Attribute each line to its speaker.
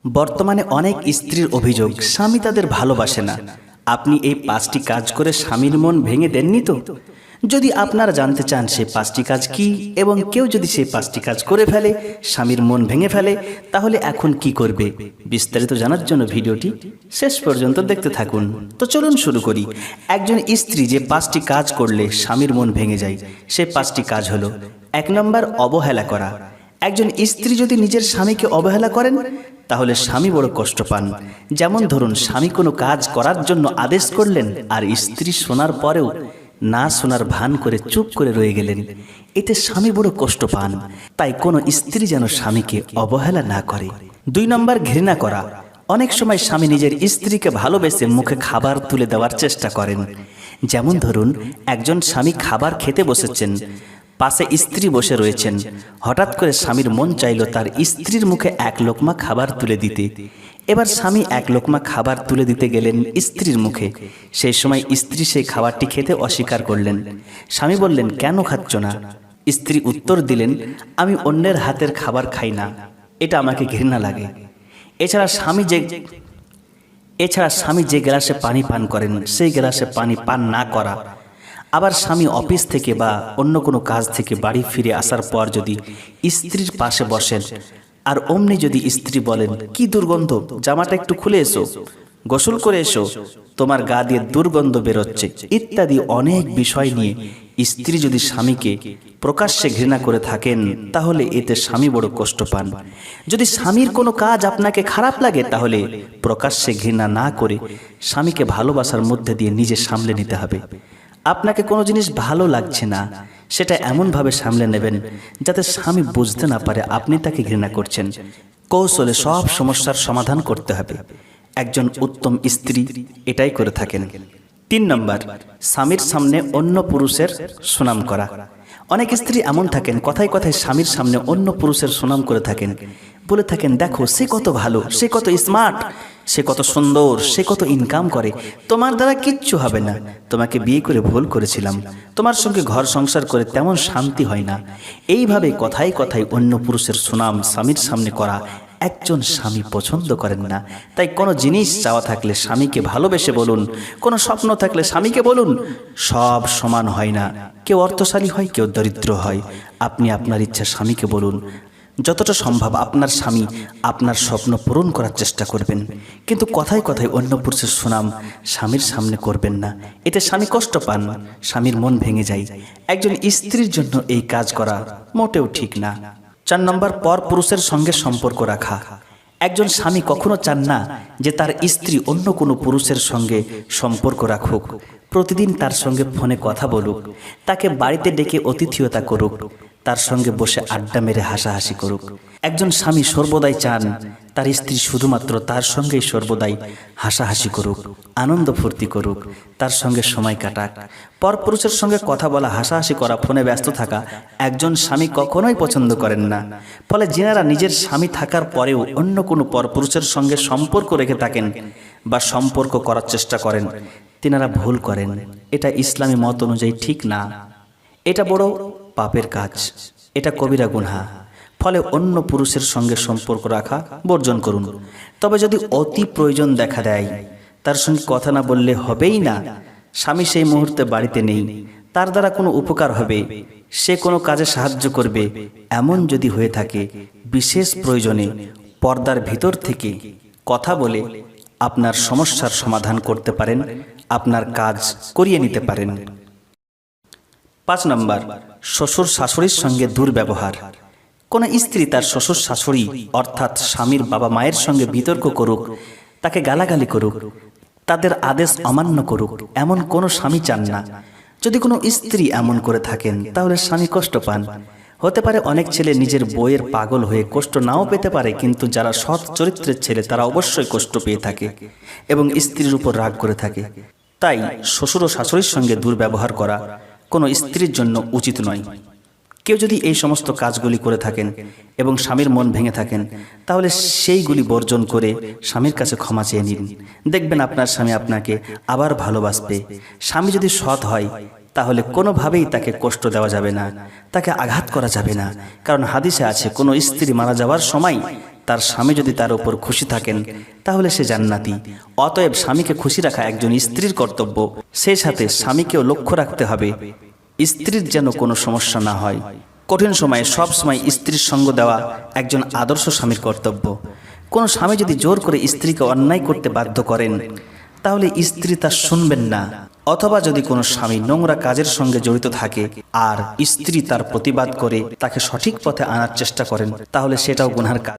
Speaker 1: বর্তমানে অনেক স্ত্রীর অভিযোগ স্বামী তাদের ভালোবাসে না। আপনি এই 5টি কাজ করে স্বামীর মন ভেঙে দেননি তো? যদি আপনারা জানতে চান সেই 5টি কাজ কি এবং কেউ যদি সেই 5টি কাজ করে ফেলে, স্বামীর মন ভেঙে ফেলে, তাহলে এখন কি করবে, বিস্তারিত জানার জন্য ভিডিওটি শেষ পর্যন্ত দেখতে থাকুন। তো চলুন শুরু করি। একজন স্ত্রী যে 5টি কাজ করলে স্বামীর মন ভেঙে যায়, সেই 5টি কাজ হলো: 1 নম্বর, অবহেলা করা। একজন স্ত্রী যদি নিজের স্বামীকে অবহেলা করেন, তাহলে স্বামী বড় কষ্ট পান। যেমন ধরুন, স্বামী কোনো কাজ করার জন্য আদেশ করলেন আর স্ত্রী শোনার পরেও না শোনার ভান করে চুপ করে রয়ে গেলেন, এতে স্বামী বড় কষ্ট পান। তাই কোনো স্ত্রী যেন স্বামীকে অবহেলা না করে। 2 নম্বর, ঘৃণা করা। অনেক সময় স্বামী নিজের স্ত্রীকে ভালোবেসে মুখে খাবার তুলে দেওয়ার চেষ্টা করেন। যেমন ধরুন, একজন স্বামী খাবার খেতে বসেছেন, পাশে স্ত্রী বসে রয়েছেন, হঠাৎ করে স্বামীর মন চাইল তার স্ত্রীর মুখে 1 লোকমা খাবার তুলে দিতে। এবার স্বামী 1 লোকমা খাবার তুলে দিতে গেলেন স্ত্রীর মুখে। সেই সময় স্ত্রী সেই খাবারটি খেতে অস্বীকার করলেন। স্বামী বললেন, কেন খাচ্ছ না? স্ত্রী উত্তর দিলেন, আমি অন্যের হাতের খাবার খাই না, এটা আমাকে ঘৃণা লাগে। এছাড়া স্বামী যে গ্লাসে পানি পান করেন, সেই গ্লাসে পানি পান না করা। আবার স্বামী অফিস থেকে বা অন্য কোনো কাজ থেকে বাড়ি ফিরে আসার পর যদি স্ত্রীর পাশে বসেন আর অমনি যদি স্ত্রী বলেন, কি দুর্গন্ধ, জামাটা একটু খুলে এসো, গোসল করে এসো, তোমার গা দিয়ে দুর্গন্ধ বেরোচ্ছে, ইত্যাদি অনেক বিষয় নিয়ে স্ত্রী যদি স্বামীকে প্রকাশ্যে ঘৃণা করে থাকেন, তাহলে এতে স্বামী বড় কষ্ট পান। যদি স্বামীর কোনো কাজ আপনাকে খারাপ লাগে, তাহলে প্রকাশ্যে ঘৃণা না করে স্বামীকে ভালোবাসার মধ্যে দিয়ে নিজে সামলে নিতে হবে। আপনাকে কোনো জিনিস ভালো লাগছে না, সেটা এমনভাবে সামলে নেবেন যাতে স্বামী বুঝতে না পারে আপনি তাকে ঘৃণা করছেন। কৌশলে সব সমস্যার সমাধান করতে হবে। একজন উত্তম স্ত্রী এটাই করে থাকেন। 3 নম্বর, স্বামীর সামনে অন্য পুরুষের সুনাম করা। অনেক স্ত্রী এমন থাকেন, কথায় কথায় স্বামীর সামনে অন্য পুরুষের সুনাম করে থাকেন, বলে থাকেন, দেখো সে কত ভালো, সে কত স্মার্ট, সে কত সুন্দর, সে কত ইনকাম করে, তোমার দ্বারা কিচ্ছু হবে না, তোমাকে বিয়ে করে ভুল করেছিলাম, তোমার সঙ্গে ঘর সংসার করে তেমন শান্তি হয় না। এইভাবে কথায় কথায় অন্য পুরুষের সুনাম স্বামীর সামনে করা একজন স্বামী পছন্দ করেন না। তাই কোনো জিনিস চাওয়া থাকলে স্বামীকে ভালোবেসে বলুন, কোনো স্বপ্ন থাকলে স্বামীকে বলুন। সব সমান হয় না, কেউ অর্থশালী হয়, কেউ দরিদ্র হয়। আপনি আপনার ইচ্ছা স্বামীকে বলুন। যতটা সম্ভব আপনার স্বামী আপনার স্বপ্ন পূরণ করার চেষ্টা করবেন, কিন্তু কথায় কথায় অন্য পুরুষের সুনাম স্বামীর সামনে করবেন না। এতে স্বামী কষ্ট পান, স্বামীর মন ভেঙে যায়। একজন স্ত্রীর জন্য এই কাজ করা মোটেও ঠিক না। 4 নম্বর, পর পুরুষের সঙ্গে সম্পর্ক রাখা। একজন স্বামী কখনো চান না যে তার স্ত্রী অন্য কোনো পুরুষের সঙ্গে সম্পর্ক রাখুক। প্রতিদিন তার সঙ্গে ফোনে কথা বলুক, তাকে বাড়িতে ডেকে আতিথেয়তা করুক, তার সঙ্গে বসে আড্ডা মেরে হাসাহাসি করুক। একজন স্বামী সর্বদাই চান তার স্ত্রী শুধুমাত্র তার সঙ্গেই সর্বদাই হাসাহাসি করুক, আনন্দ ফুর্তি করুক, তার সঙ্গে সময় কাটাক। পরপুরুষের সঙ্গে কথা বলা, হাসাহাসি করা, ফোনে ব্যস্ত থাকা একজন স্বামী কখনোই পছন্দ করেন না। ফলে যিনারা নিজের স্বামী থাকার পরেও অন্য কোনো পরপুরুষের সঙ্গে সম্পর্ক রেখে থাকেন বা সম্পর্ক করার চেষ্টা করেন, তিনারা ভুল করেন। এটা ইসলামী মত অনুযায়ী ঠিক না, এটা বড় পাপের কাজ, এটা কবিরা গুনাহ। ফলে অন্য পুরুষের সঙ্গে সম্পর্ক রাখা বর্জন করুন। তবে যদি অতি প্রয়োজন দেখা দেয়, তার সঙ্গে কথা না বললে হবেই না, স্বামী সেই মুহূর্তে বাড়িতে নেই, তার দ্বারা কোনো উপকার হবে, সে কোনো কাজে সাহায্য করবে, এমন যদি হয়ে থাকে, বিশেষ প্রয়োজনে পর্দার ভিতর থেকে কথা বলে আপনার সমস্যার সমাধান করতে পারেন, আপনার কাজ করিয়ে নিতে পারেন। 5 নম্বর, শ্বশুর শাশুড়ির সঙ্গে দুর্ব্যবহার। কোন স্ত্রী তার শ্বশুর শাশুড়ি অর্থাৎ স্বামীর বাবা মায়ের সঙ্গে বিতর্ক করুক, তাকে গালাগালি করুক, তাদের আদেশ অমান্য করুক, এমন কোনো স্বামী চান না। যদি কোনো স্ত্রী এমন করে থাকেন, তাহলে স্বামী কষ্ট পান। হতে পারে অনেক ছেলে নিজের বউয়ের পাগল হয়ে কষ্ট নাও পেতে পারে, কিন্তু যারা সৎ চরিত্রের ছেলে তারা অবশ্যই কষ্ট পেয়ে থাকে এবং স্ত্রীর উপর রাগ করে থাকে। তাই শ্বশুর ও শাশুড়ির সঙ্গে দুর্ব্যবহার করা কোনো স্ত্রীর জন্য উচিত নয়। কেউ যদি এই সমস্ত কাজগুলি করে থাকেন এবং স্বামীর মন ভেঙে থাকেন, তাহলে সেইগুলি বর্জন করে স্বামীর কাছে ক্ষমা চেয়ে নিন। দেখবেন আপনার স্বামী আপনাকে আবার ভালোবাসবে। স্বামী যদি সৎ হয়, তাহলে কোনোভাবেই তাকে কষ্ট দেওয়া যাবে না, তাকে আঘাত করা যাবে না। কারণ হাদিসে আছে, কোনো স্ত্রী মারা যাওয়ার সময় তার স্বামী যদি তার উপর খুশি থাকেন তাহলে সে জান্নাতি। অতএব স্বামীকে খুশি রাখা একজন স্ত্রীর কর্তব্য। সেই সাথে স্বামীকেও লক্ষ্য রাখতে হবে স্ত্রীর যেন কোনো সমস্যা না হয়। কঠিন সময়ে সব সময় স্ত্রীর সঙ্গ দেওয়া একজন আদর্শ স্বামীর কর্তব্য। কোনো স্বামী যদি জোর করে স্ত্রীকে অন্যায় করতে বাধ্য করেন তাহলে স্ত্রী তা শুনবেন না। অথবা যদি কোনো স্বামী নোংরা কাজের সঙ্গে জড়িত থাকে আর স্ত্রী তার প্রতিবাদ করে তাকে সঠিক পথে আনার চেষ্টা করেন তাহলে সেটাও গুনহার কাজ।